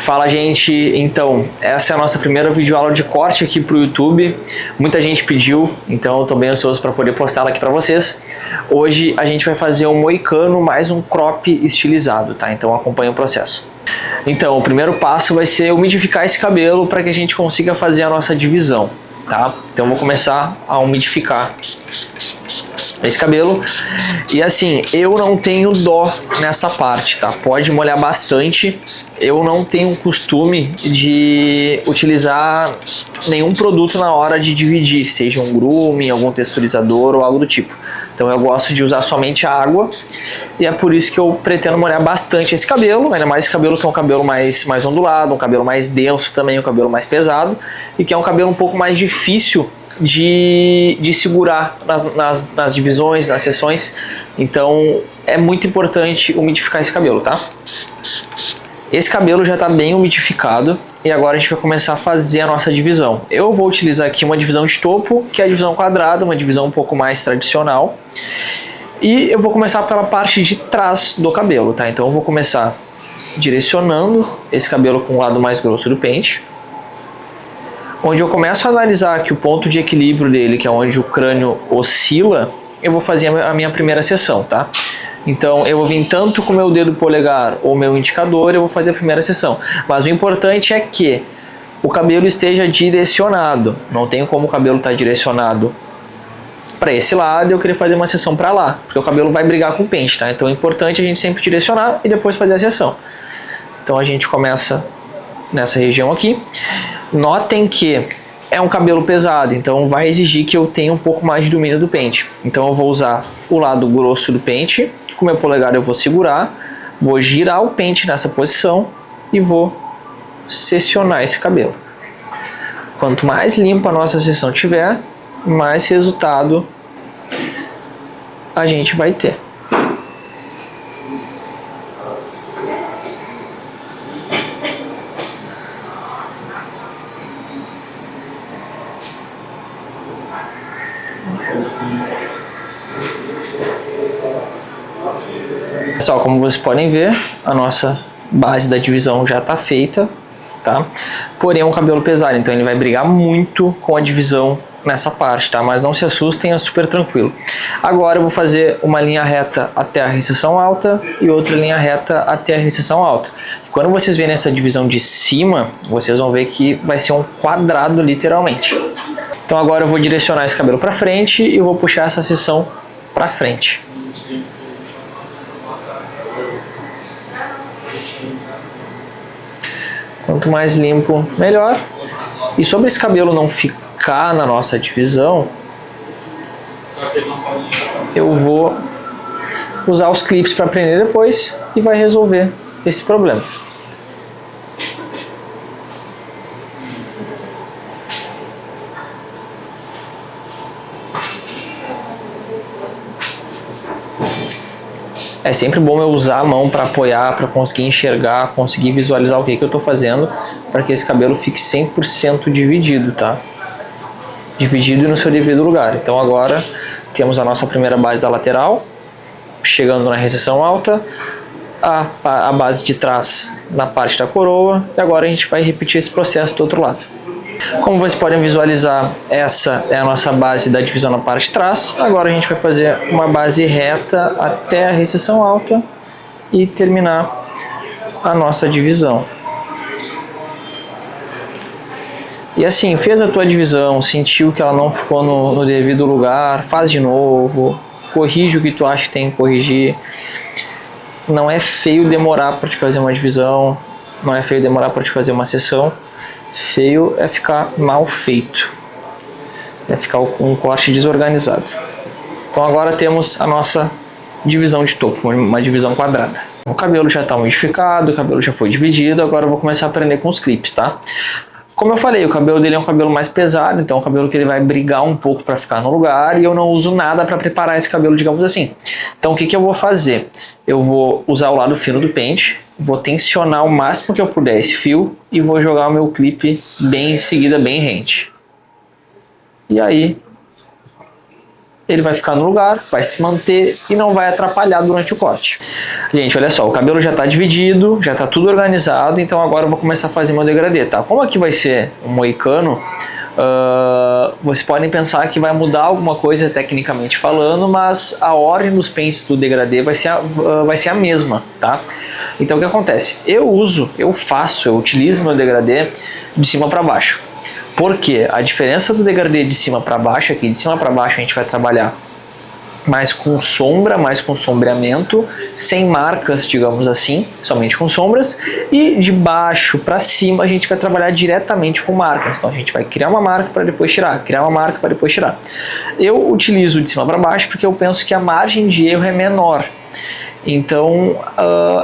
Fala, gente, então essa é a nossa primeira videoaula de corte aqui para o YouTube. Muita gente pediu, então eu tô bem ansioso para poder postá-la aqui para vocês. Hoje a gente vai fazer um moicano mais um crop estilizado, tá? Então acompanha o processo. Então o primeiro passo vai ser umidificar esse cabelo para que a gente consiga fazer a nossa divisão, tá? Então eu vou começar a umidificar esse cabelo. E assim, eu não tenho dó nessa parte, tá? Pode molhar bastante. Eu não tenho costume de utilizar nenhum produto na hora de dividir, seja um grooming, algum texturizador ou algo do tipo. Então eu gosto de usar somente água e é por isso que eu pretendo molhar bastante esse cabelo, ainda mais esse cabelo que é um cabelo mais ondulado, um cabelo mais denso também, um cabelo mais pesado e que é um cabelo um pouco mais difícil de segurar nas divisões, nas seções. Então é muito importante umidificar esse cabelo, tá? Esse cabelo já está bem umidificado e agora a gente vai começar a fazer a nossa divisão. Eu vou utilizar aqui uma divisão de topo, que é a divisão quadrada, uma divisão um pouco mais tradicional. E eu vou começar pela parte de trás do cabelo, tá? Então eu vou começar direcionando esse cabelo com o lado mais grosso do pente, onde eu começo a analisar que o ponto de equilíbrio dele, que é onde o crânio oscila, eu vou fazer a minha primeira seção, tá? Então eu vou vir tanto com o meu dedo polegar ou meu indicador, eu vou fazer a primeira seção. Mas o importante é que o cabelo esteja direcionado. Não tem como o cabelo estar direcionado para esse lado e eu querer fazer uma seção para lá, porque o cabelo vai brigar com o pente, tá? Então é importante a gente sempre direcionar e depois fazer a seção. Então a gente começa nessa região aqui. Notem que é um cabelo pesado, então vai exigir que eu tenha um pouco mais de domínio do pente. Então eu vou usar o lado grosso do pente, com o meu polegar eu vou segurar, vou girar o pente nessa posição e vou seccionar esse cabelo. Quanto mais limpa a nossa seção tiver, mais resultado a gente vai ter. Pessoal, como vocês podem ver, a nossa base da divisão já está feita, tá? Porém é um cabelo pesado, então ele vai brigar muito com a divisão nessa parte, tá? Mas não se assustem, é super tranquilo. Agora eu vou fazer uma linha reta até a recessão alta e outra linha reta até a recessão alta. Quando vocês verem essa divisão de cima, vocês vão ver que vai ser um quadrado literalmente. Então agora eu vou direcionar esse cabelo para frente e vou puxar essa seção para frente. Quanto mais limpo, melhor. E sobre esse cabelo não ficar na nossa divisão, eu vou usar os clips para prender depois e vai resolver esse problema. É sempre bom eu usar a mão para apoiar, para conseguir enxergar, conseguir visualizar o que eu estou fazendo, para que esse cabelo fique 100% dividido, tá? Dividido no seu devido lugar. Então agora temos a nossa primeira base da lateral, chegando na recessão alta, a base de trás na parte da coroa, e agora a gente vai repetir esse processo do outro lado. Como vocês podem visualizar, essa é a nossa base da divisão na parte de trás. Agora a gente vai fazer uma base reta até a recessão alta e terminar a nossa divisão. E assim, fez a tua divisão, sentiu que ela não ficou no devido lugar, faz de novo, corrige o que tu acha que tem que corrigir. Não é feio demorar para te fazer uma divisão, não é feio demorar para te fazer uma seção. Feio é ficar mal feito, é ficar um corte desorganizado. Então agora temos a nossa divisão de topo, uma divisão quadrada. O cabelo já está modificado, o cabelo já foi dividido, agora eu vou começar a prender com os clipes, tá? Como eu falei, o cabelo dele é um cabelo mais pesado, então é um cabelo que ele vai brigar um pouco para ficar no lugar e eu não uso nada para preparar esse cabelo, digamos assim. Então o que eu vou fazer? Eu vou usar o lado fino do pente, vou tensionar o máximo que eu puder esse fio e vou jogar o meu clipe bem em seguida, bem rente. E aí ele vai ficar no lugar, vai se manter e não vai atrapalhar durante o corte. Gente, olha só, o cabelo já está dividido, já está tudo organizado, então agora eu vou começar a fazer meu degradê, tá? Como aqui vai ser um moicano, vocês podem pensar que vai mudar alguma coisa tecnicamente falando, mas a ordem dos pentes do degradê vai ser a mesma, tá? Então o que acontece? Eu utilizo meu degradê de cima para baixo. Porque a diferença do degradê de cima para baixo é que de cima para baixo a gente vai trabalhar mais com sombra, mais com sombreamento, sem marcas, digamos assim, somente com sombras, e de baixo para cima a gente vai trabalhar diretamente com marcas. Então a gente vai criar uma marca para depois tirar, criar uma marca para depois tirar. Eu utilizo de cima para baixo porque eu penso que a margem de erro é menor. Então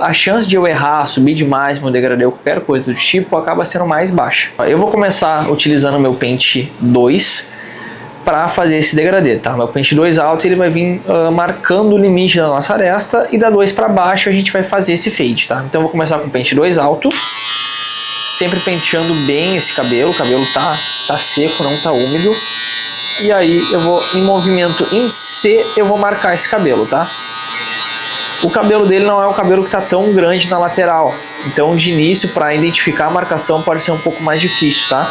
a chance de eu errar, subir demais meu degradê ou qualquer coisa do tipo acaba sendo mais baixa. Eu vou começar utilizando o meu pente 2 para fazer esse degradê, tá? Meu pente 2 alto ele vai vir marcando o limite da nossa aresta, e da 2 para baixo a gente vai fazer esse fade, tá? Então eu vou começar com o pente 2 alto, sempre penteando bem esse cabelo, o cabelo tá seco, não tá úmido. E aí eu vou, em movimento em C, eu vou marcar esse cabelo, tá? O cabelo dele não é um cabelo que está tão grande na lateral, então de início para identificar a marcação pode ser um pouco mais difícil, tá?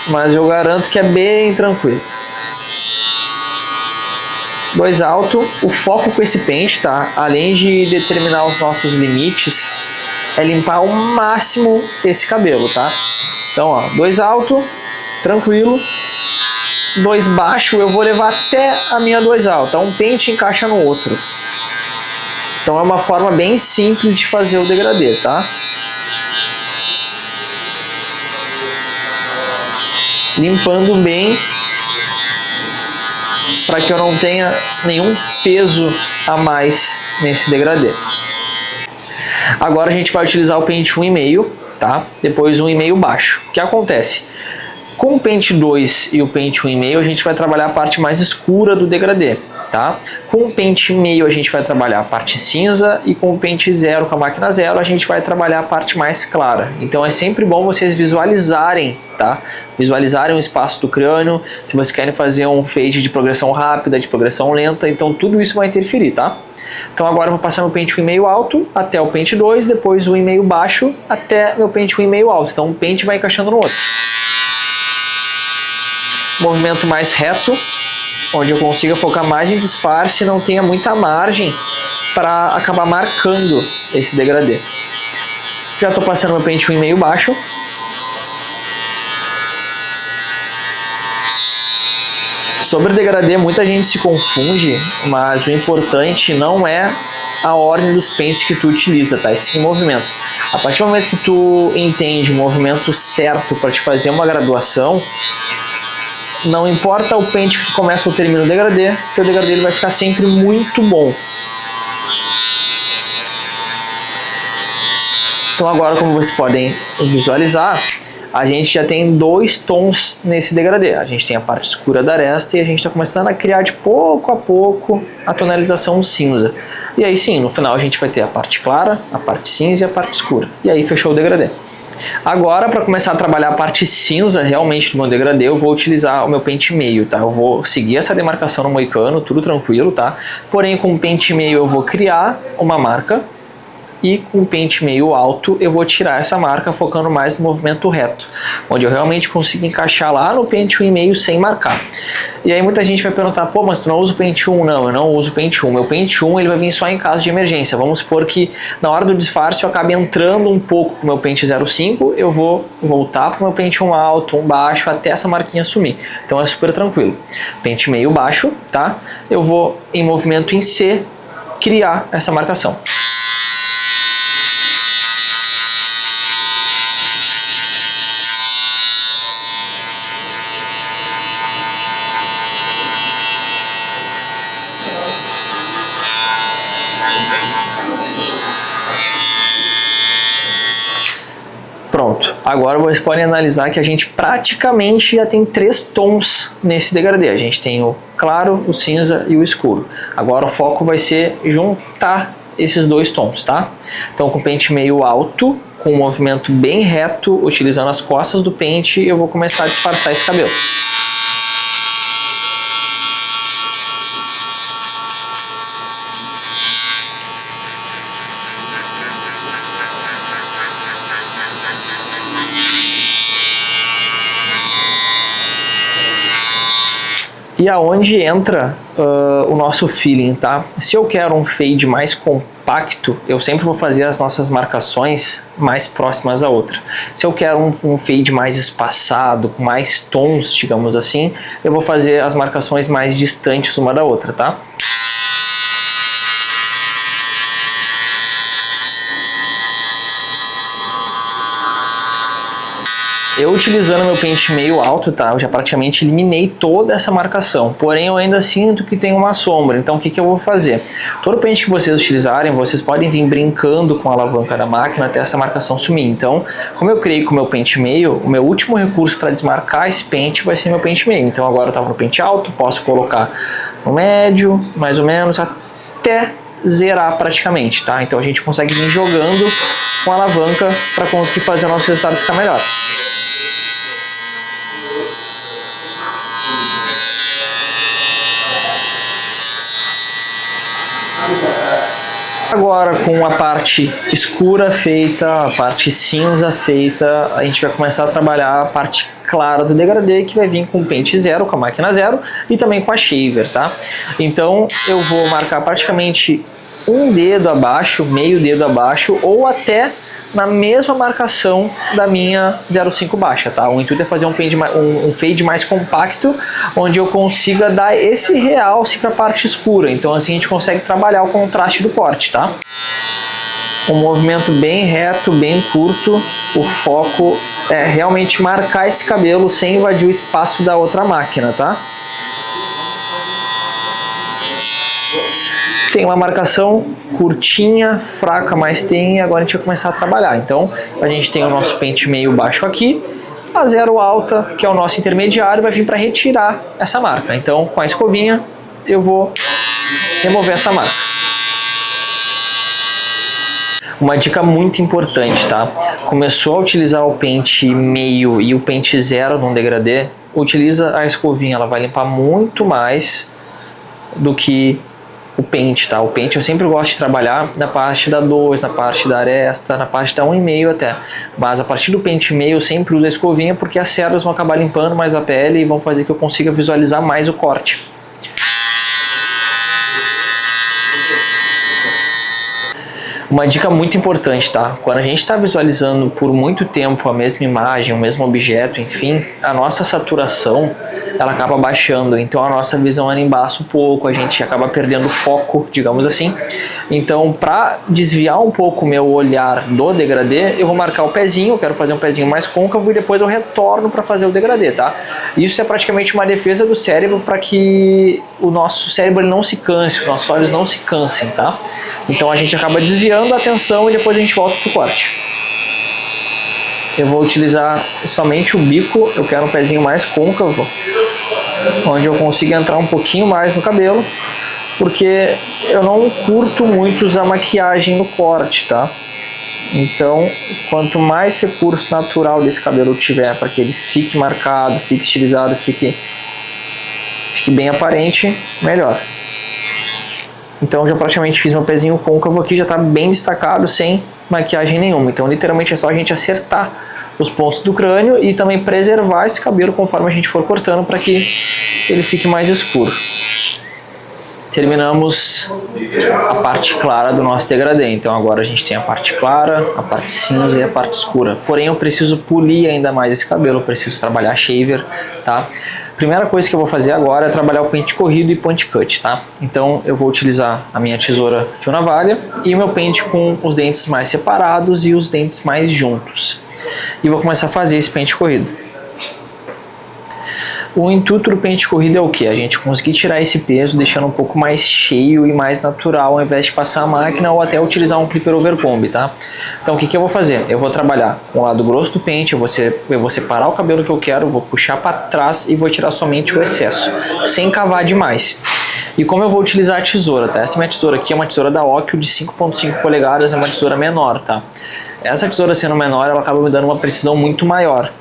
Mas eu garanto que é bem tranquilo. 2 alto, o foco com esse pente, tá? Além de determinar os nossos limites, é limpar ao máximo esse cabelo, tá? Então, ó, 2 alto, tranquilo. 2 baixo, eu vou levar até a minha 2 alta, um pente encaixa no outro. Então é uma forma bem simples de fazer o degradê, tá? Limpando bem para que eu não tenha nenhum peso a mais nesse degradê. Agora a gente vai utilizar o pente 1,5, tá? Depois 1,5 baixo. O que acontece? Com o pente 2 e o pente 1,5 a gente vai trabalhar a parte mais escura do degradê, tá? Com o pente meio a gente vai trabalhar a parte cinza, e com o pente 0, com a máquina 0, a gente vai trabalhar a parte mais clara. Então é sempre bom vocês visualizarem, tá? Visualizarem o espaço do crânio, se vocês querem fazer um fade de progressão rápida, de progressão lenta, então tudo isso vai interferir, tá? Então agora eu vou passar meu pente 1,5 alto até o pente 2, depois o 1,5 baixo até meu pente 1,5 alto. Então um pente vai encaixando no outro. Movimento mais reto, onde eu consiga focar mais em disfarce e não tenha muita margem para acabar marcando esse degradê. Já estou passando meu pente 1,5 baixo. Sobre degradê, muita gente se confunde, mas o importante não é a ordem dos pentes que tu utiliza, tá? Esse movimento. A partir do momento que tu entende o movimento certo para te fazer uma graduação, não importa o pente que tu começa ou termina o degradê, teu degradê ele vai ficar sempre muito bom. Então agora, como vocês podem visualizar, a gente já tem 2 tons nesse degradê. A gente tem a parte escura da aresta e a gente está começando a criar de pouco a pouco a tonalização cinza. E aí sim, no final a gente vai ter a parte clara, a parte cinza e a parte escura. E aí fechou o degradê. Agora, para começar a trabalhar a parte cinza realmente do meu degradê, eu vou utilizar o meu pente meio, tá? Eu vou seguir essa demarcação no moicano, tudo tranquilo, tá? Porém, com o pente meio eu vou criar uma marca, e com o pente meio alto eu vou tirar essa marca, focando mais no movimento reto, onde eu realmente consigo encaixar lá no pente 1,5 sem marcar. E aí muita gente vai perguntar, pô, mas tu não usa o pente 1? Não, eu não uso o pente 1. Meu pente 1 ele vai vir só em caso de emergência. Vamos supor que na hora do disfarce eu acabe entrando um pouco com o meu pente 0,5, eu vou voltar para o meu pente 1 alto, 1 baixo, até essa marquinha sumir. Então é super tranquilo. Pente meio baixo, tá? Eu vou em movimento em C criar essa marcação. Pronto, agora vocês podem analisar que a gente praticamente já tem 3 tons nesse degradê. A gente tem o claro, o cinza e o escuro. Agora o foco vai ser juntar esses 2 tons, tá? Então com o pente meio alto, com um movimento bem reto, utilizando as costas do pente, eu vou começar a disfarçar esse cabelo. E aonde entra o nosso feeling, tá? Se eu quero um fade mais compacto, eu sempre vou fazer as nossas marcações mais próximas à outra. Se eu quero um fade mais espaçado, com mais tons, digamos assim, eu vou fazer as marcações mais distantes uma da outra, tá? Eu utilizando meu pente meio alto, tá? Eu já praticamente eliminei toda essa marcação, porém eu ainda sinto que tem uma sombra, então o que eu vou fazer? Todo pente que vocês utilizarem, vocês podem vir brincando com a alavanca da máquina até essa marcação sumir. Então, como eu criei com o meu pente meio, o meu último recurso para desmarcar esse pente vai ser meu pente meio. Então agora eu estava no pente alto, posso colocar no médio, mais ou menos, até zerar praticamente, tá? Então a gente consegue vir jogando com a alavanca para conseguir fazer o nosso resultado ficar melhor. Agora, com a parte escura feita, a parte cinza feita, a gente vai começar a trabalhar a parte clara do degradê, que vai vir com o pente zero, com a máquina zero, e também com a shaver, tá? Então, eu vou marcar praticamente um dedo abaixo, meio dedo abaixo, ou até na mesma marcação da minha 0,5 baixa, tá? O intuito é fazer um fade mais compacto, onde eu consiga dar esse realce para a parte escura. Então assim a gente consegue trabalhar o contraste do corte, tá? Um movimento bem reto, bem curto. O foco é realmente marcar esse cabelo sem invadir o espaço da outra máquina, tá? Tem uma marcação curtinha, fraca, mas tem, e agora a gente vai começar a trabalhar. Então, a gente tem o nosso pente meio baixo aqui, a zero alta, que é o nosso intermediário, vai vir para retirar essa marca. Então, com a escovinha, eu vou remover essa marca. Uma dica muito importante, tá? Começou a utilizar o pente meio e o pente zero num degradê, utiliza a escovinha, ela vai limpar muito mais do que o pente, tá? O pente eu sempre gosto de trabalhar na parte da 2, na parte da aresta, na parte da 1,5 até. Mas a partir do pente meio eu sempre uso a escovinha porque as cerdas vão acabar limpando mais a pele e vão fazer que eu consiga visualizar mais o corte. Uma dica muito importante, tá? Quando a gente está visualizando por muito tempo a mesma imagem, o mesmo objeto, enfim, a nossa saturação ela acaba baixando, então a nossa visão ela embaça um pouco, a gente acaba perdendo foco, digamos assim. Então, para desviar um pouco o meu olhar do degradê, eu vou marcar o pezinho, eu quero fazer um pezinho mais côncavo e depois eu retorno para fazer o degradê, tá? Isso é praticamente uma defesa do cérebro para que o nosso cérebro ele não se canse, os nossos olhos não se cansem, tá? Então a gente acaba desviando a atenção e depois a gente volta pro corte. Eu vou utilizar somente o bico, eu quero um pezinho mais côncavo, onde eu consiga entrar um pouquinho mais no cabelo, porque eu não curto muito usar maquiagem no corte, tá? Então, quanto mais recurso natural desse cabelo eu tiver para que ele fique marcado, fique estilizado, fique bem aparente, melhor. Então já praticamente fiz meu pezinho côncavo aqui, já está bem destacado, sem maquiagem nenhuma. Então literalmente é só a gente acertar os pontos do crânio e também preservar esse cabelo conforme a gente for cortando para que ele fique mais escuro. Terminamos a parte clara do nosso degradê. Então agora a gente tem a parte clara, a parte cinza e a parte escura. Porém eu preciso polir ainda mais esse cabelo, eu preciso trabalhar shaver, tá? Primeira coisa que eu vou fazer agora é trabalhar o pente corrido e point cut, tá? Então eu vou utilizar a minha tesoura fio navalha e o meu pente com os dentes mais separados e os dentes mais juntos. E vou começar a fazer esse pente corrido. O intuito do pente corrido é o que? A gente conseguir tirar esse peso, deixando um pouco mais cheio e mais natural, ao invés de passar a máquina ou até utilizar um clipper overcomb, tá? Então o que eu vou fazer? Eu vou trabalhar com o lado grosso do pente, eu vou separar o cabelo que eu quero, vou puxar para trás e vou tirar somente o excesso, sem cavar demais. E como eu vou utilizar a tesoura, tá? Essa minha tesoura aqui é uma tesoura da Onkyo de 5,5 polegadas, é uma tesoura menor, tá? Essa tesoura sendo menor, ela acaba me dando uma precisão muito maior.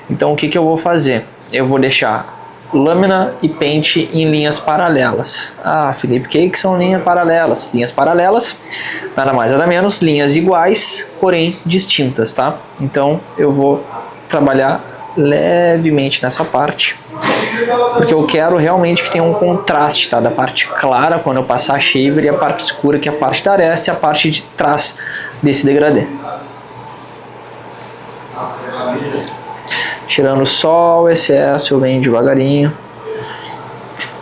Então o que eu vou fazer? Eu vou deixar lâmina e pente em linhas paralelas. Ah, Felipe, o que são linhas paralelas? Linhas paralelas, nada mais nada menos, linhas iguais, porém distintas, tá? Então eu vou trabalhar levemente nessa parte, porque eu quero realmente que tenha um contraste, tá? Da parte clara quando eu passar a shaver e a parte escura, que é a parte da aresta e a parte de trás desse degradê. Tirando só o excesso, eu venho devagarinho.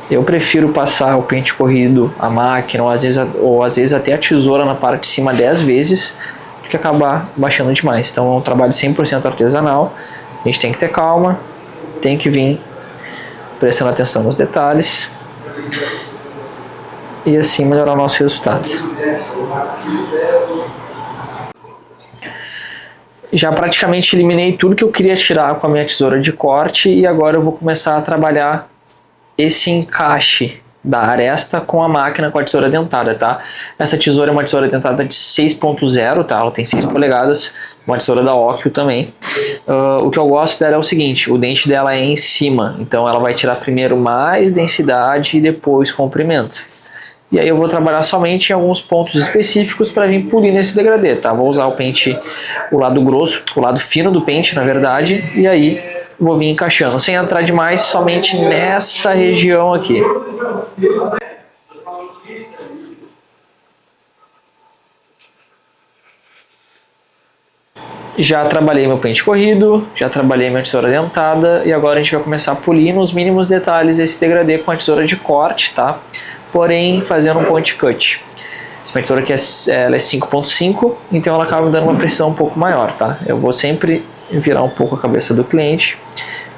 Eu prefiro passar o pente corrido, a máquina, ou às vezes até a tesoura na parte de cima 10 vezes, do que acabar baixando demais. Então é um trabalho 100% artesanal, a gente tem que ter calma, tem que vir prestando atenção nos detalhes e assim melhorar o nosso resultado. Já praticamente eliminei tudo que eu queria tirar com a minha tesoura de corte e agora eu vou começar a trabalhar esse encaixe da aresta com a máquina com a tesoura dentada, tá? Essa tesoura é uma tesoura dentada de 6.0, tá? Ela tem 6 polegadas, uma tesoura da Onkyo também. O que eu gosto dela é o seguinte, o dente dela é em cima, então ela vai tirar primeiro mais densidade e depois comprimento. E aí eu vou trabalhar somente em alguns pontos específicos para vir polir nesse degradê, tá? Vou usar o pente, o lado grosso, o lado fino do pente, na verdade, e aí vou vir encaixando, sem entrar demais, somente nessa região aqui. Já trabalhei meu pente corrido, já trabalhei minha tesoura dentada e agora a gente vai começar a polir nos mínimos detalhes esse degradê com a tesoura de corte, tá? Porém, fazendo um point cut. Essa tesoura aqui ela é 5.5, então ela acaba dando uma precisão um pouco maior, tá? Eu vou sempre virar um pouco a cabeça do cliente.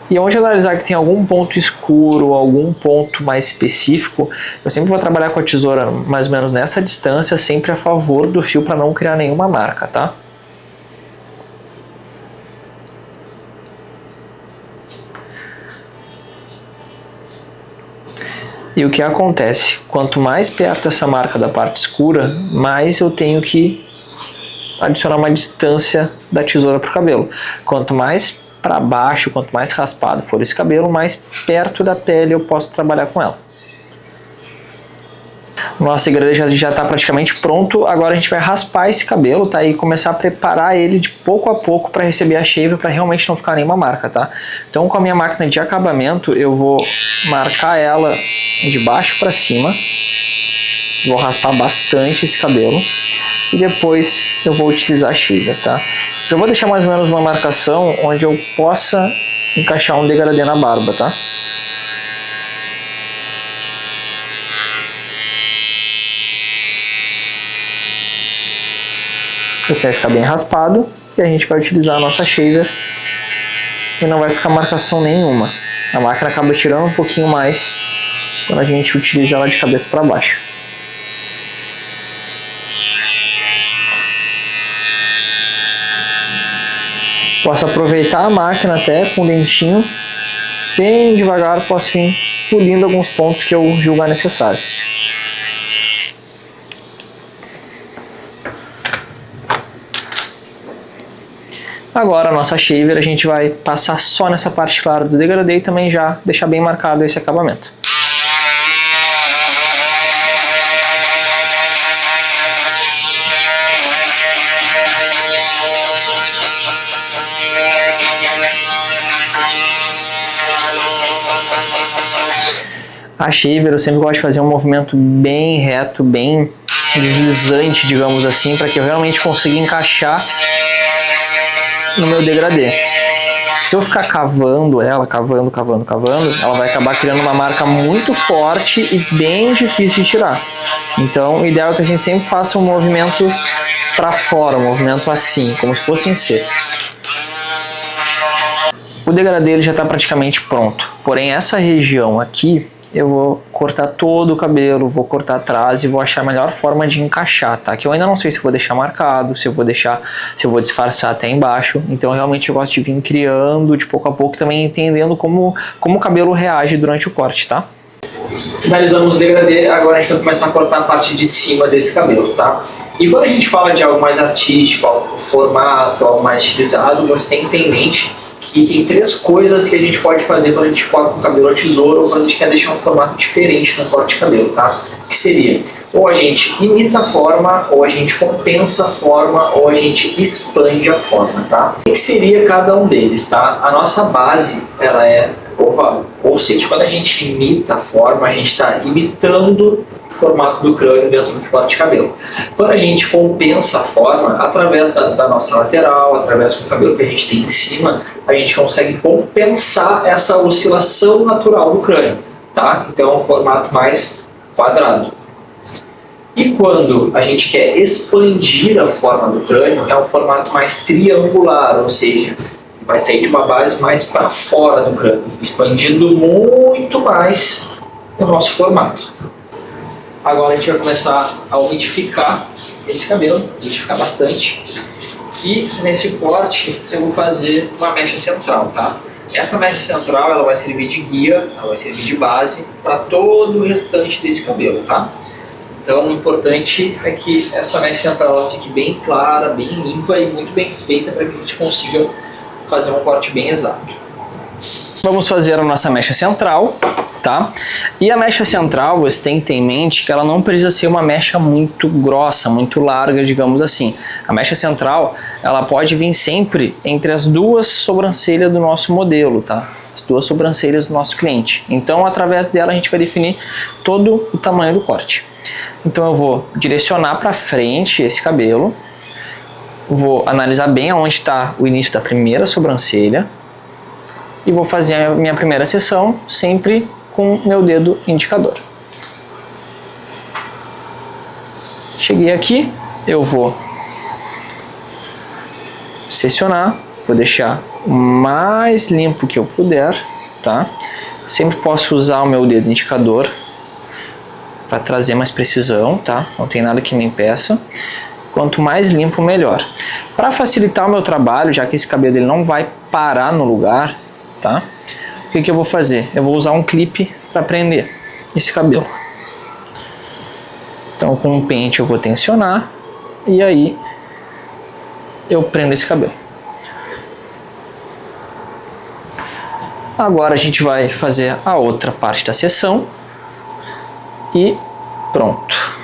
E onde analisar que tem algum ponto escuro, algum ponto mais específico, eu sempre vou trabalhar com a tesoura mais ou menos nessa distância, sempre a favor do fio para não criar nenhuma marca, tá? E o que acontece? Quanto mais perto essa marca da parte escura, mais eu tenho que adicionar uma distância da tesoura para o cabelo. Quanto mais para baixo, quanto mais raspado for esse cabelo, mais perto da pele eu posso trabalhar com ela. Nosso degradê já está praticamente pronto, agora a gente vai raspar esse cabelo, tá? E começar a preparar ele de pouco a pouco para receber a shave, para realmente não ficar nenhuma marca, tá? Então com a minha máquina de acabamento eu vou marcar ela de baixo para cima, vou raspar bastante esse cabelo e depois eu vou utilizar a shaver, tá? Eu vou deixar mais ou menos uma marcação onde eu possa encaixar um degradê na barba, tá? Esse vai ficar bem raspado e a gente vai utilizar a nossa shaver e não vai ficar marcação nenhuma. A máquina acaba tirando um pouquinho mais quando a gente utiliza ela de cabeça para baixo. Posso aproveitar a máquina até com o dentinho, bem devagar, posso vir pulindo alguns pontos que eu julgar necessário. Agora a nossa shaver a gente vai passar só nessa parte clara do degradê e também já deixar bem marcado esse acabamento. A shaver eu sempre gosto de fazer um movimento bem reto, bem deslizante, digamos assim, para que eu realmente consiga encaixar no meu degradê. Se eu ficar cavando ela, cavando, ela vai acabar criando uma marca muito forte e bem difícil de tirar. Então o ideal é que a gente sempre faça um movimento para fora, um movimento assim, como se fosse em C. O degradê ele já está praticamente pronto, porém essa região aqui eu vou cortar todo o cabelo, vou cortar atrás e vou achar a melhor forma de encaixar, tá? Que eu ainda não sei se eu vou deixar marcado, se eu vou disfarçar até embaixo. Então realmente eu gosto de vir criando de pouco a pouco, também entendendo como o cabelo reage durante o corte, tá? Finalizamos o degradê, agora a gente vai começar a cortar a parte de cima desse cabelo, tá? E quando a gente fala de algo mais artístico, algo formato, algo mais estilizado, você tem que ter em mente que tem 3 coisas que a gente pode fazer quando a gente corta o cabelo a tesoura ou quando a gente quer deixar um formato diferente no corte de cabelo, tá? Que seria Ou a gente imita a forma, ou a gente compensa a forma, ou a gente expande a forma, tá? O que seria cada um deles, tá? A nossa base, ela é oval, ou seja, quando a gente imita a forma, a gente está imitando o formato do crânio dentro do corte de cabelo. Quando a gente compensa a forma, através da nossa lateral, através do cabelo que a gente tem em cima, a gente consegue compensar essa oscilação natural do crânio, tá? Então é um formato mais quadrado. E quando a gente quer expandir a forma do crânio, é um formato mais triangular, ou seja, vai sair de uma base mais para fora do crânio, expandindo muito mais o nosso formato. Agora a gente vai começar a umidificar esse cabelo, umidificar bastante. E nesse corte eu vou fazer uma mecha central, tá? Essa mecha central ela vai servir de guia, ela vai servir de base para todo o restante desse cabelo, tá? Então o importante é que essa mecha central ela fique bem clara, bem limpa e muito bem feita para que a gente consiga fazer um corte bem exato. Vamos fazer a nossa mecha central, tá? E a mecha central, você tem que ter em mente que ela não precisa ser uma mecha muito grossa, muito larga, digamos assim. A mecha central, ela pode vir sempre entre as duas sobrancelhas do nosso modelo, tá? As duas sobrancelhas do nosso cliente. Então, através dela, a gente vai definir todo o tamanho do corte. Então, eu vou direcionar para frente esse cabelo. Vou analisar bem aonde está o início da primeira sobrancelha e vou fazer a minha primeira seção sempre com meu dedo indicador. Cheguei aqui, eu vou seccionar, vou deixar o mais limpo que eu puder, tá? Sempre posso usar o meu dedo indicador para trazer mais precisão, tá? Não tem nada que me impeça. Quanto mais limpo, melhor. Para facilitar o meu trabalho, já que esse cabelo ele não vai parar no lugar, tá? O que eu vou fazer? Eu vou usar um clipe para prender esse cabelo. Então, com um pente eu vou tensionar e aí eu prendo esse cabelo. Agora a gente vai fazer a outra parte da seção e pronto.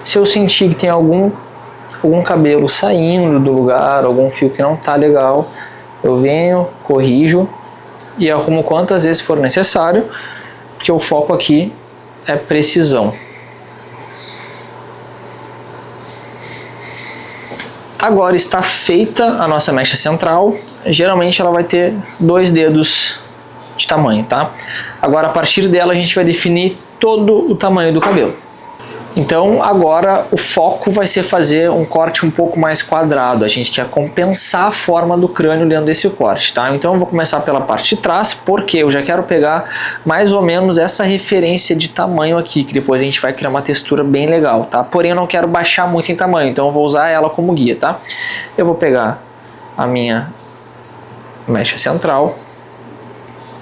Se eu sentir que tem algum cabelo saindo do lugar, algum fio que não está legal, eu venho, corrijo e arrumo quantas vezes for necessário, porque o foco aqui é precisão. Agora está feita a nossa mecha central. Geralmente ela vai ter 2 dedos de tamanho, tá? Agora a partir dela a gente vai definir todo o tamanho do cabelo. Então agora o foco vai ser fazer um corte um pouco mais quadrado. A gente quer compensar a forma do crânio dentro desse corte, tá? Então eu vou começar pela parte de trás, porque eu já quero pegar mais ou menos essa referência de tamanho aqui, que depois a gente vai criar uma textura bem legal, tá? Porém eu não quero baixar muito em tamanho, então eu vou usar ela como guia, tá? Eu vou pegar a minha mecha central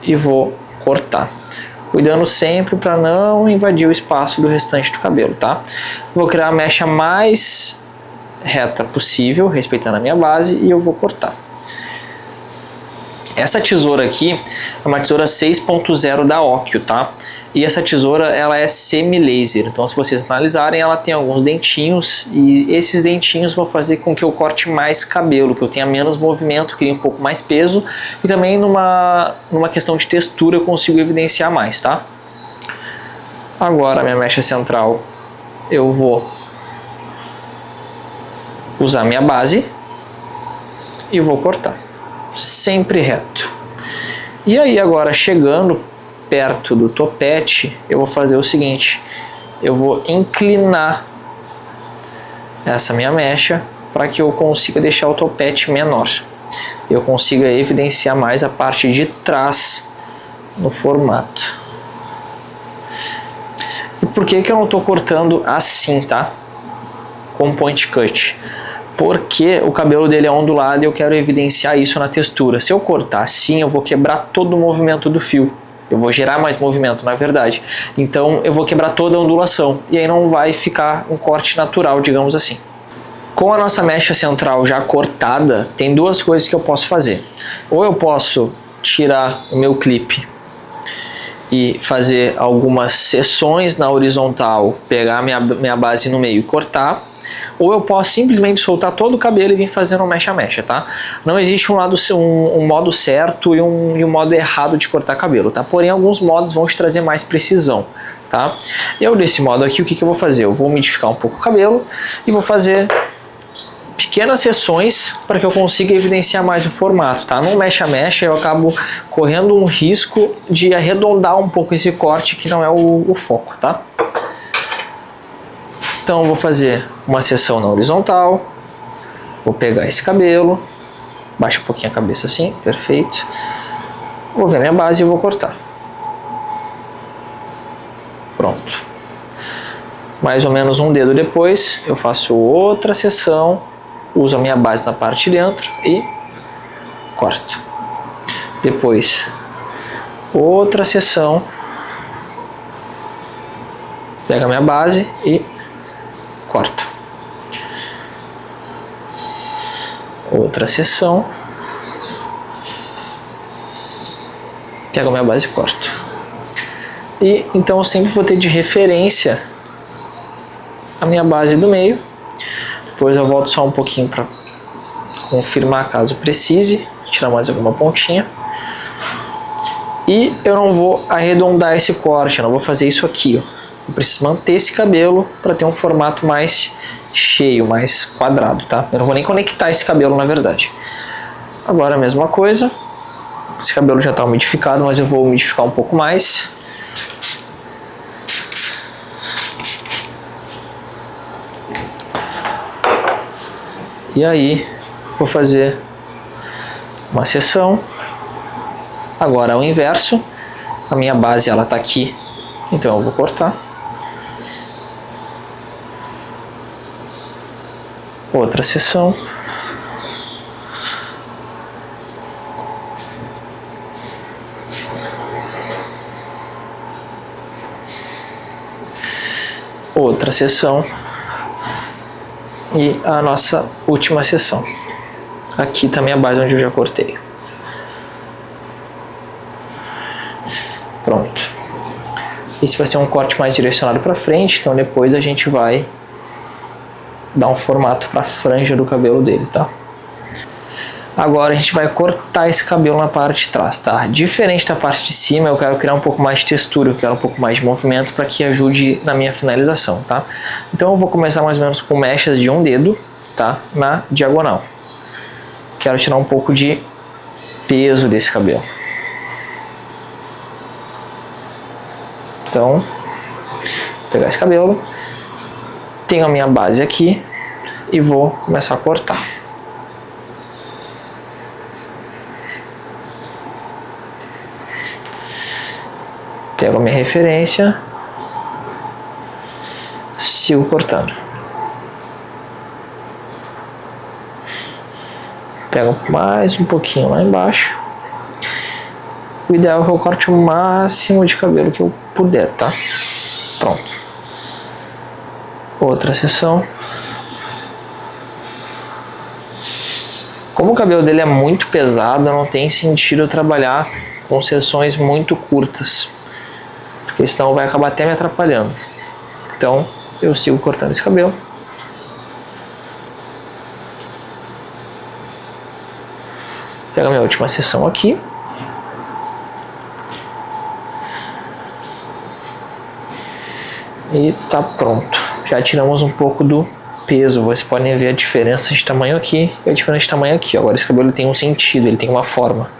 e vou cortar. Cuidando sempre para não invadir o espaço do restante do cabelo, tá? Vou criar a mecha mais reta possível, respeitando a minha base, e eu vou cortar. Essa tesoura aqui é uma tesoura 6.0 da Onkyo, tá? E essa tesoura ela é semi-laser, então se vocês analisarem ela tem alguns dentinhos e esses dentinhos vão fazer com que eu corte mais cabelo, que eu tenha menos movimento, crie um pouco mais peso e também numa questão de textura eu consigo evidenciar mais, tá? Agora a minha mecha central eu vou usar minha base e vou cortar. Sempre reto. E aí agora chegando perto do topete, eu vou fazer o seguinte, eu vou inclinar essa minha mecha para que eu consiga deixar o topete menor. Eu consiga evidenciar mais a parte de trás no formato. E por que eu não estou cortando assim, tá? Com point cut? Porque o cabelo dele é ondulado e eu quero evidenciar isso na textura. Se eu cortar assim, eu vou quebrar todo o movimento do fio. Eu vou gerar mais movimento, na verdade. Então eu vou quebrar toda a ondulação e aí não vai ficar um corte natural, digamos assim. Com a nossa mecha central já cortada, tem duas coisas que eu posso fazer. Ou eu posso tirar o meu clipe e fazer algumas seções na horizontal, pegar minha base no meio e cortar, ou eu posso simplesmente soltar todo o cabelo e vir fazendo um mecha-mecha, tá? Não existe um modo certo e um modo errado de cortar cabelo, tá? Porém, alguns modos vão te trazer mais precisão, tá? Eu, desse modo aqui, o que eu vou fazer? Eu vou umidificar um pouco o cabelo e vou fazer pequenas seções para que eu consiga evidenciar mais o formato, tá? No mecha-mecha eu acabo correndo um risco de arredondar um pouco esse corte que não é o foco, tá? Então eu vou fazer uma seção na horizontal, vou pegar esse cabelo, baixa um pouquinho a cabeça assim, perfeito. Vou ver a minha base e vou cortar. Pronto. Mais ou menos um dedo depois eu faço outra seção, uso a minha base na parte de dentro e corto. Depois outra seção, pego a minha base e corto. Outra seção, pego a minha base e corto. E então eu sempre vou ter de referência a minha base do meio. Depois eu volto só um pouquinho para confirmar caso precise, tirar mais alguma pontinha. E eu não vou arredondar esse corte, eu não vou fazer isso aqui, ó. Eu preciso manter esse cabelo para ter um formato mais cheio, mais quadrado, tá? Eu não vou nem conectar esse cabelo, na verdade. Agora a mesma coisa. Esse cabelo já está umidificado, mas eu vou umidificar um pouco mais. E aí, vou fazer uma seção. Agora é o inverso. A minha base ela tá aqui, então eu vou cortar. Outra seção. Outra seção. E a nossa última seção. Aqui tá a minha base onde eu já cortei. Pronto. Esse vai ser um corte mais direcionado para frente, então depois a gente vai dar um formato para a franja do cabelo dele, tá? Agora a gente vai cortar esse cabelo na parte de trás, tá? Diferente da parte de cima, eu quero criar um pouco mais de textura, eu quero um pouco mais de movimento para que ajude na minha finalização, tá? Então eu vou começar mais ou menos com mechas de um dedo, tá? Na diagonal. Quero tirar um pouco de peso desse cabelo. Então, vou pegar esse cabelo, tenho a minha base aqui e vou começar a cortar. Pego a minha referência, sigo cortando. Pego mais um pouquinho lá embaixo. O ideal é que eu corte o máximo de cabelo que eu puder, tá? Pronto. Outra seção. Como o cabelo dele é muito pesado, não tem sentido eu trabalhar com seções muito curtas, porque senão vai acabar até me atrapalhando. Então eu sigo cortando esse cabelo. Pego a minha última seção aqui. E tá pronto. Já tiramos um pouco do peso. Vocês podem ver a diferença de tamanho aqui e a diferença de tamanho aqui. Agora esse cabelo tem um sentido, ele tem uma forma.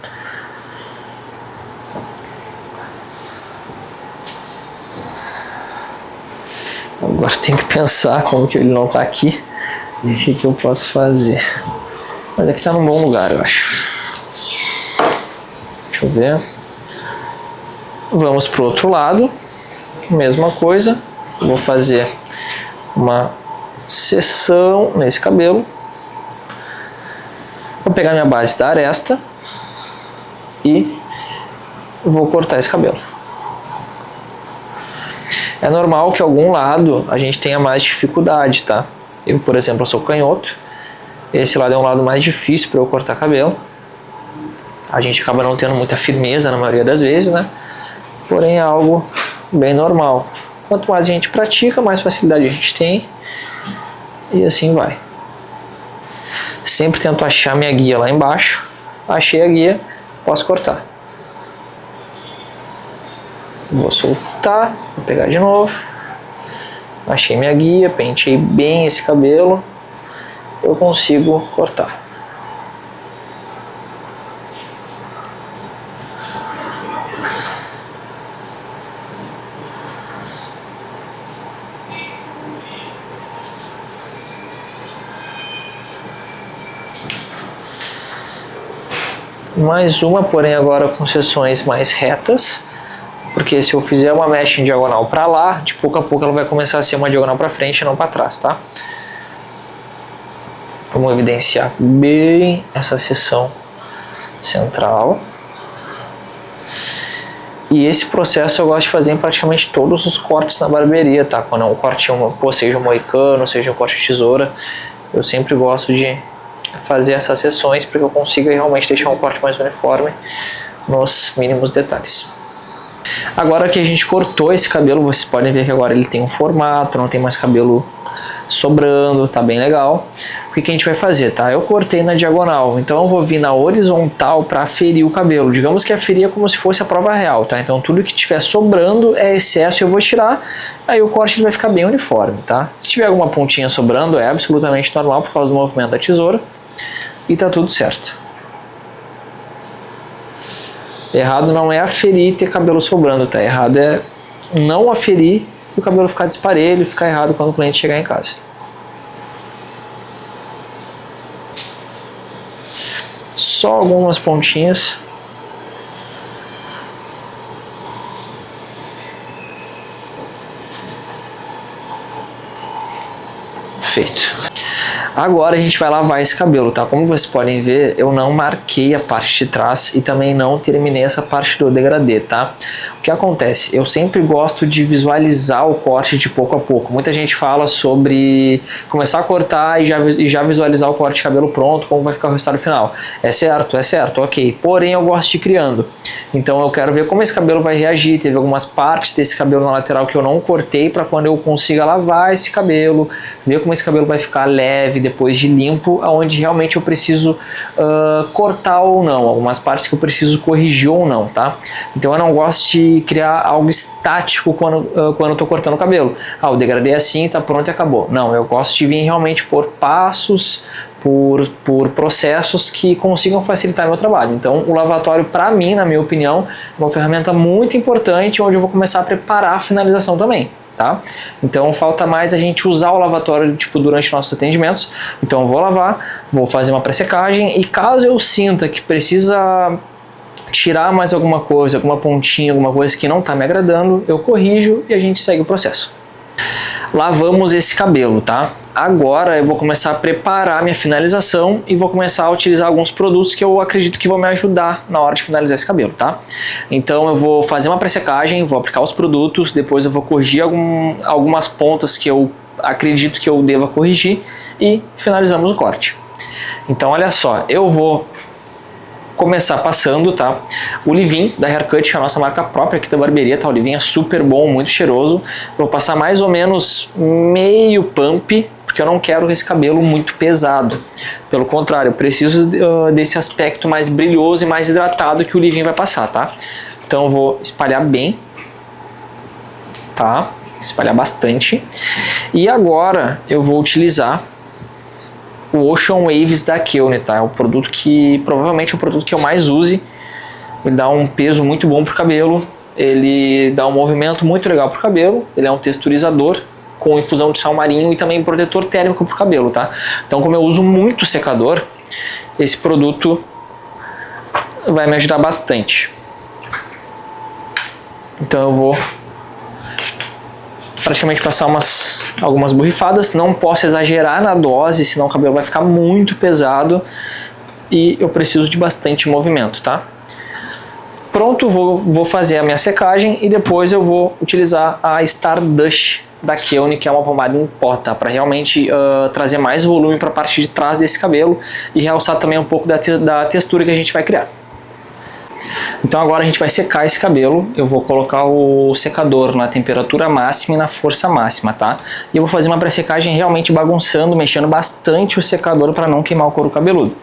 Agora tem que pensar como que ele não tá aqui e o que eu posso fazer. Mas aqui tá num bom lugar, eu acho. Deixa eu ver. Vamos pro outro lado. Mesma coisa. Vou fazer uma seção nesse cabelo. Vou pegar minha base da aresta e vou cortar esse cabelo. É normal que algum lado a gente tenha mais dificuldade, tá? Eu, por exemplo, eu sou canhoto. Esse lado é um lado mais difícil para eu cortar cabelo. A gente acaba não tendo muita firmeza na maioria das vezes, né? Porém é algo bem normal. Quanto mais a gente pratica, mais facilidade a gente tem. E assim vai. Sempre tento achar minha guia lá embaixo. Achei a guia, posso cortar. Vou soltar, vou pegar de novo. Achei minha guia, penteei bem esse cabelo. Eu consigo cortar. Mais uma, porém agora com seções mais retas, porque se eu fizer uma mecha em diagonal para lá, de pouco a pouco ela vai começar a ser uma diagonal para frente e não para trás, tá? Vamos evidenciar bem essa seção central. E esse processo eu gosto de fazer em praticamente todos os cortes na barbearia, tá? Quando é um corte, seja um moicano, seja um corte de tesoura, eu sempre gosto de fazer essas seções para que eu consiga realmente deixar um corte mais uniforme nos mínimos detalhes. Agora que a gente cortou esse cabelo, vocês podem ver que agora ele tem um formato, não tem mais cabelo sobrando, tá bem legal. O que a gente vai fazer, tá? Eu cortei na diagonal, então eu vou vir na horizontal para aferir o cabelo. Digamos que aferir é como se fosse a prova real, tá? Então tudo que tiver sobrando é excesso, eu vou tirar, aí o corte vai ficar bem uniforme, tá? Se tiver alguma pontinha sobrando, é absolutamente normal por causa do movimento da tesoura e tá tudo certo. Errado não é aferir e ter cabelo sobrando, tá? Errado é não aferir e o cabelo ficar desparelho e ficar errado quando o cliente chegar em casa. Só algumas pontinhas. Feito. Agora a gente vai lavar esse cabelo, tá? Como vocês podem ver, eu não marquei a parte de trás e também não terminei essa parte do degradê, tá? O que acontece? Eu sempre gosto de visualizar o corte de pouco a pouco. Muita gente fala sobre começar a cortar e já visualizar o corte de cabelo pronto, como vai ficar o resultado final. É certo, ok. Porém, eu gosto de ir criando. Então eu quero ver como esse cabelo vai reagir. Teve algumas partes desse cabelo na lateral que eu não cortei para quando eu consiga lavar esse cabelo, ver como esse cabelo vai ficar leve depois de limpo, aonde realmente eu preciso cortar ou não, algumas partes que eu preciso corrigir ou não, tá? Então eu não gosto de criar algo estático quando eu tô cortando o cabelo. Ah, o degradê é assim, tá pronto e acabou. Não, eu gosto de vir realmente por passos, por processos que consigam facilitar meu trabalho. Então o lavatório, para mim, na minha opinião, é uma ferramenta muito importante, onde eu vou começar a preparar a finalização também. Tá? Então falta mais a gente usar o lavatório durante nossos atendimentos. Então eu vou lavar, vou fazer uma pré-secagem e caso eu sinta que precisa tirar mais alguma coisa, alguma pontinha, alguma coisa que não está me agradando, eu corrijo e a gente segue o processo. Lavamos esse cabelo, tá? Agora eu vou começar a preparar minha finalização e vou começar a utilizar alguns produtos que eu acredito que vão me ajudar na hora de finalizar esse cabelo, tá? Então eu vou fazer uma pré-secagem, vou aplicar os produtos, depois eu vou corrigir algumas pontas que eu acredito que eu deva corrigir e finalizamos o corte. Então olha só, eu vou começar passando, tá? O leave-in da Haircut, que é a nossa marca própria aqui da barbearia, tá? O leave-in é super bom, muito cheiroso. Vou passar mais ou menos meio pump, porque eu não quero esse cabelo muito pesado. Pelo contrário, eu preciso desse aspecto mais brilhoso e mais hidratado que o leave-in vai passar, tá? Então eu vou espalhar bem, tá? Espalhar bastante. E agora eu vou utilizar o Ocean Waves da Keune, tá? É o produto que provavelmente é o produto que eu mais use. Ele dá um peso muito bom pro cabelo, ele dá um movimento muito legal pro cabelo, ele é um texturizador com infusão de sal marinho e também protetor térmico pro cabelo, tá? Então, como eu uso muito secador, esse produto vai me ajudar bastante. Então eu vou praticamente passar algumas borrifadas, não posso exagerar na dose, senão o cabelo vai ficar muito pesado e eu preciso de bastante movimento, tá? Pronto, vou fazer a minha secagem e depois eu vou utilizar a Stardust da Keunig, que é uma pomada em pó, tá? Para realmente trazer mais volume para a parte de trás desse cabelo e realçar também um pouco da textura que a gente vai criar. Então agora a gente vai secar esse cabelo. Eu vou colocar o secador na temperatura máxima e na força máxima, tá? E eu vou fazer uma pré-secagem realmente bagunçando, mexendo bastante o secador para não queimar o couro cabeludo.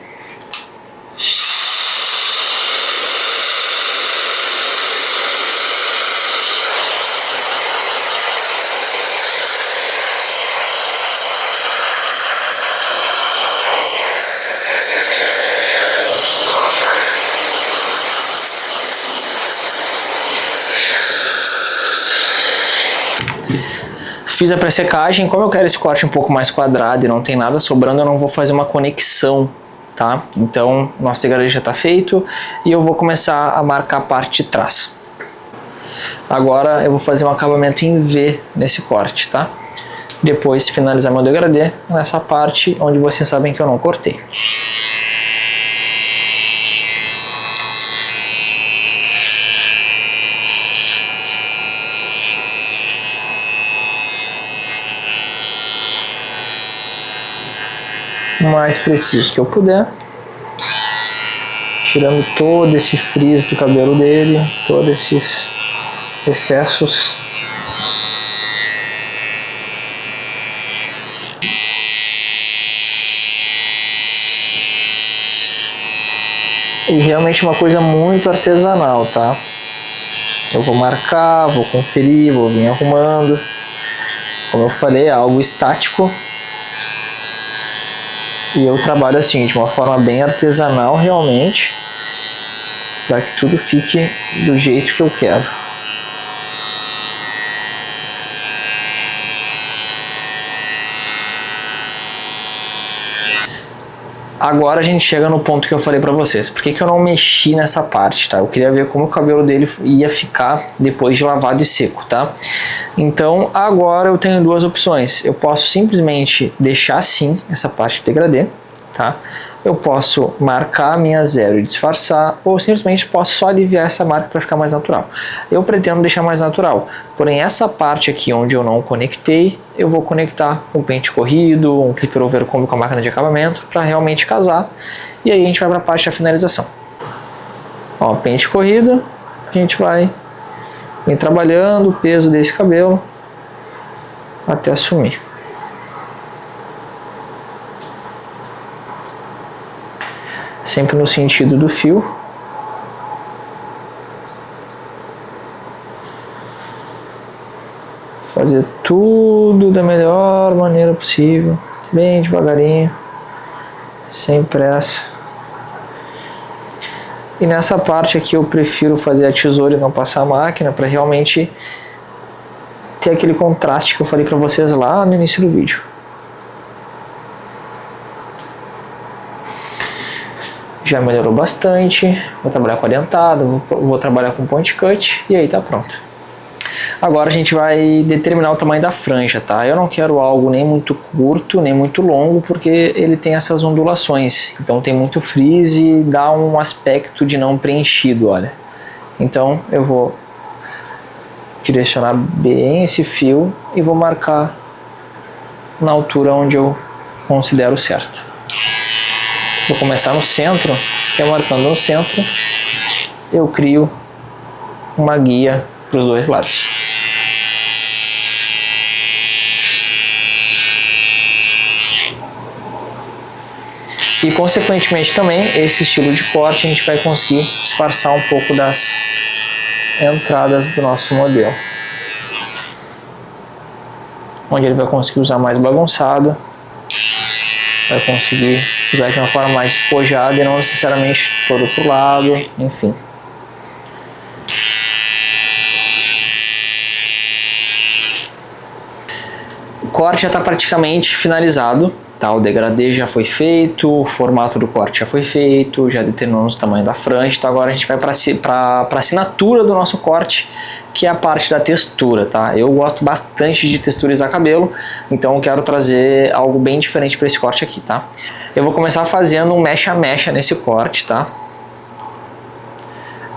Fiz a pré-secagem. Como eu quero esse corte um pouco mais quadrado e não tem nada sobrando, eu não vou fazer uma conexão, tá? Então, nosso degradê já está feito e eu vou começar a marcar a parte de trás. Agora eu vou fazer um acabamento em V nesse corte, tá? Depois de finalizar meu degradê, nessa parte onde vocês sabem que eu não cortei. O mais preciso que eu puder, tirando todo esse frizz do cabelo dele, todos esses excessos. E realmente uma coisa muito artesanal, tá? Eu vou marcar, vou conferir, vou vir arrumando. Como eu falei, é algo estático. E eu trabalho assim, de uma forma bem artesanal realmente, para que tudo fique do jeito que eu quero. Agora a gente chega no ponto que eu falei pra vocês. Por que eu não mexi nessa parte, tá? Eu queria ver como o cabelo dele ia ficar depois de lavado e seco, tá? Então agora eu tenho duas opções. Eu posso simplesmente deixar assim essa parte do degradê, tá? Eu posso marcar a minha zero e disfarçar, ou simplesmente posso só aliviar essa marca para ficar mais natural. Eu pretendo deixar mais natural, porém essa parte aqui onde eu não conectei, eu vou conectar um pente corrido, um clipper overcomb com a máquina de acabamento, para realmente casar, e aí a gente vai para a parte da finalização. Ó, pente corrido, a gente vai trabalhando o peso desse cabelo até assumir. Sempre no sentido do fio. Fazer tudo da melhor maneira possível, bem devagarinho, sem pressa. E nessa parte aqui eu prefiro fazer a tesoura e não passar a máquina, para realmente ter aquele contraste que eu falei para vocês lá no início do vídeo. Já melhorou bastante, vou trabalhar com a dentada, vou trabalhar com point cut e aí tá pronto. Agora a gente vai determinar o tamanho da franja, tá? Eu não quero algo nem muito curto, nem muito longo, porque ele tem essas ondulações. Então tem muito frizz e dá um aspecto de não preenchido, olha. Então eu vou direcionar bem esse fio e vou marcar na altura onde eu considero certo. Vou começar no centro, que é marcando no centro, eu crio uma guia para os dois lados. E consequentemente também, esse estilo de corte a gente vai conseguir disfarçar um pouco das entradas do nosso modelo. Onde ele vai conseguir usar mais bagunçado, vai conseguir usar de uma forma mais despojada e não necessariamente todo pro lado, enfim. O corte já está praticamente finalizado, tá? O degradê já foi feito, o formato do corte já foi feito, já determinamos o tamanho da franja, então agora a gente vai para a assinatura do nosso corte, que é a parte da textura, tá? Eu gosto bastante de texturizar cabelo, então eu quero trazer algo bem diferente para esse corte aqui, tá? Eu vou começar fazendo um mecha a mecha nesse corte, tá?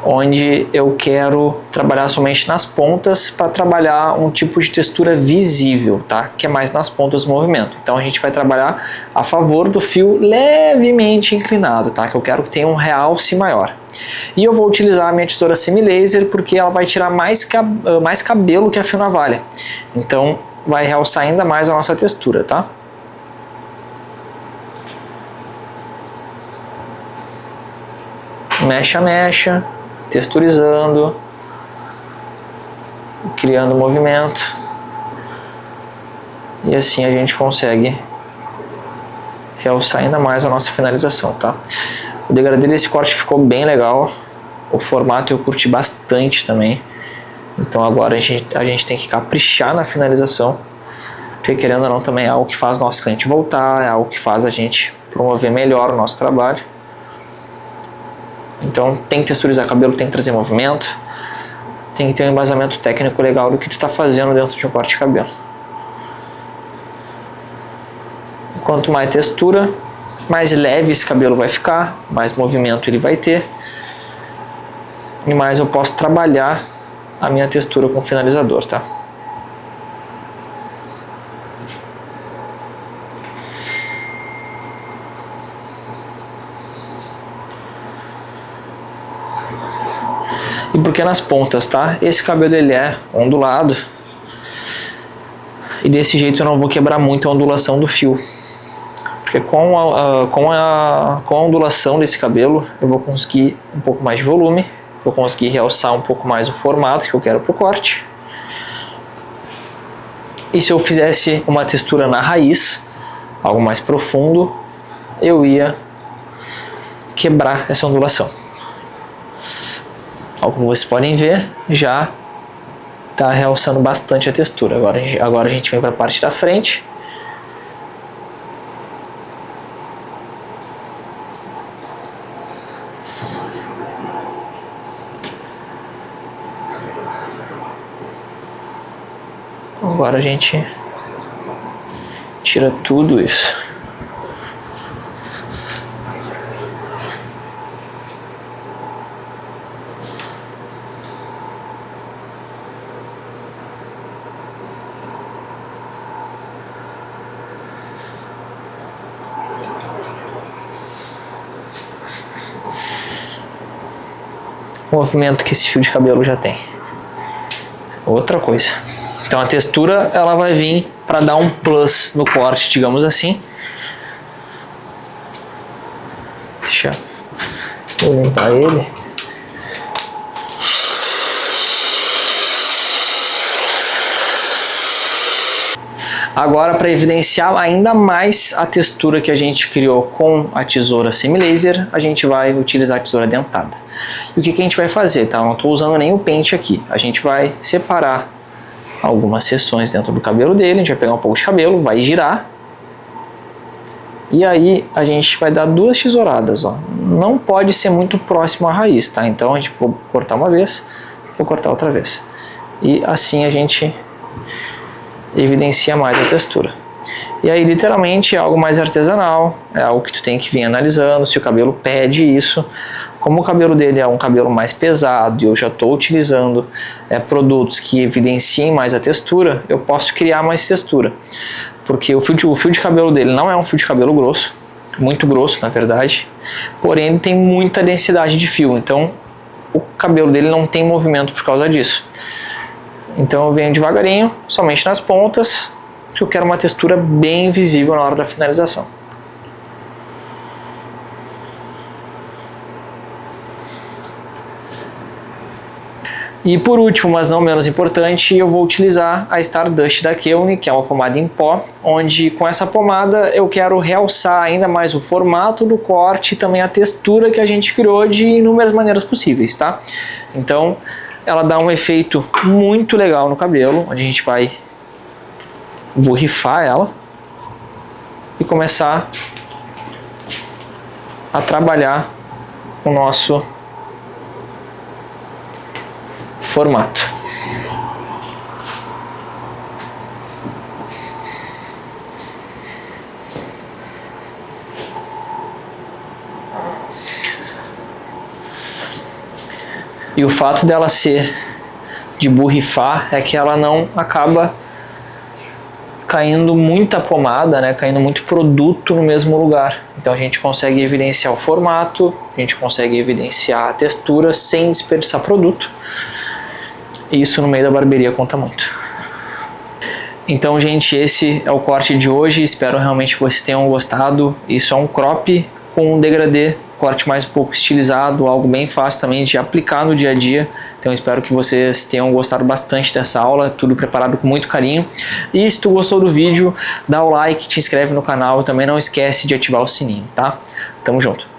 onde eu quero trabalhar somente nas pontas para trabalhar um tipo de textura visível, tá? Que é mais nas pontas do movimento. Então a gente vai trabalhar a favor do fio levemente inclinado, tá? Que eu quero que tenha um realce maior. E eu vou utilizar a minha tesoura semi-laser porque ela vai tirar mais cabelo que a fio navalha. Então vai realçar ainda mais a nossa textura, tá? Mecha a mecha, texturizando, criando movimento, e assim a gente consegue realçar ainda mais a nossa finalização, tá? O degradê desse corte ficou bem legal, o formato eu curti bastante também, então agora a gente tem que caprichar na finalização, porque querendo ou não também é algo que faz nosso cliente voltar, é algo que faz a gente promover melhor o nosso trabalho. Então tem que texturizar cabelo, tem que trazer movimento, tem que ter um embasamento técnico legal do que tu está fazendo dentro de um corte de cabelo. Quanto mais textura, mais leve esse cabelo vai ficar, mais movimento ele vai ter, e mais eu posso trabalhar a minha textura com o finalizador, tá? E por que nas pontas, tá? Esse cabelo ele é ondulado e desse jeito eu não vou quebrar muito a ondulação do fio, porque com a ondulação desse cabelo eu vou conseguir um pouco mais de volume, vou conseguir realçar um pouco mais o formato que eu quero pro corte. E se eu fizesse uma textura na raiz, algo mais profundo, eu ia quebrar essa ondulação. Como vocês podem ver, já está realçando bastante a textura. Agora a gente vem para a parte da frente. Agora a gente tira tudo isso. O movimento que esse fio de cabelo já tem. Outra coisa. Então a textura ela vai vir para dar um plus no corte, digamos assim. Deixa eu limpar ele. Agora, para evidenciar ainda mais a textura que a gente criou com a tesoura semi-laser, a gente vai utilizar a tesoura dentada. E o que a gente vai fazer, tá? Eu não estou usando nem o pente aqui. A gente vai separar algumas seções dentro do cabelo dele, a gente vai pegar um pouco de cabelo, vai girar. E aí a gente vai dar duas tesouradas, ó. Não pode ser muito próximo à raiz, tá? Então a gente vou cortar uma vez, vou cortar outra vez. E assim a gente evidencia mais a textura. E aí literalmente é algo mais artesanal, é algo que tu tem que vir analisando se o cabelo pede isso. Como o cabelo dele é um cabelo mais pesado e eu já estou utilizando produtos que evidenciem mais a textura, eu posso criar mais textura. Porque o fio de cabelo dele não é um fio de cabelo grosso, muito grosso na verdade, porém ele tem muita densidade de fio, então o cabelo dele não tem movimento por causa disso. Então eu venho devagarinho, somente nas pontas, porque eu quero uma textura bem visível na hora da finalização. E por último, mas não menos importante, eu vou utilizar a Stardust da Keunig, que é uma pomada em pó, onde com essa pomada eu quero realçar ainda mais o formato do corte e também a textura que a gente criou de inúmeras maneiras possíveis, tá? Então ela dá um efeito muito legal no cabelo, onde a gente vai borrifar ela e começar a trabalhar o nosso formato. E o fato dela ser de borrifar é que ela não acaba caindo muita pomada, né, caindo muito produto no mesmo lugar. Então a gente consegue evidenciar o formato, a gente consegue evidenciar a textura sem desperdiçar produto. E isso no meio da barbearia conta muito. Então, gente, esse é o corte de hoje. Espero realmente que vocês tenham gostado. Isso é um crop com um degradê, corte mais um pouco estilizado, algo bem fácil também de aplicar no dia a dia. Então espero que vocês tenham gostado bastante dessa aula, tudo preparado com muito carinho. E se tu gostou do vídeo, dá o like, te inscreve no canal e também não esquece de ativar o sininho, tá? Tamo junto!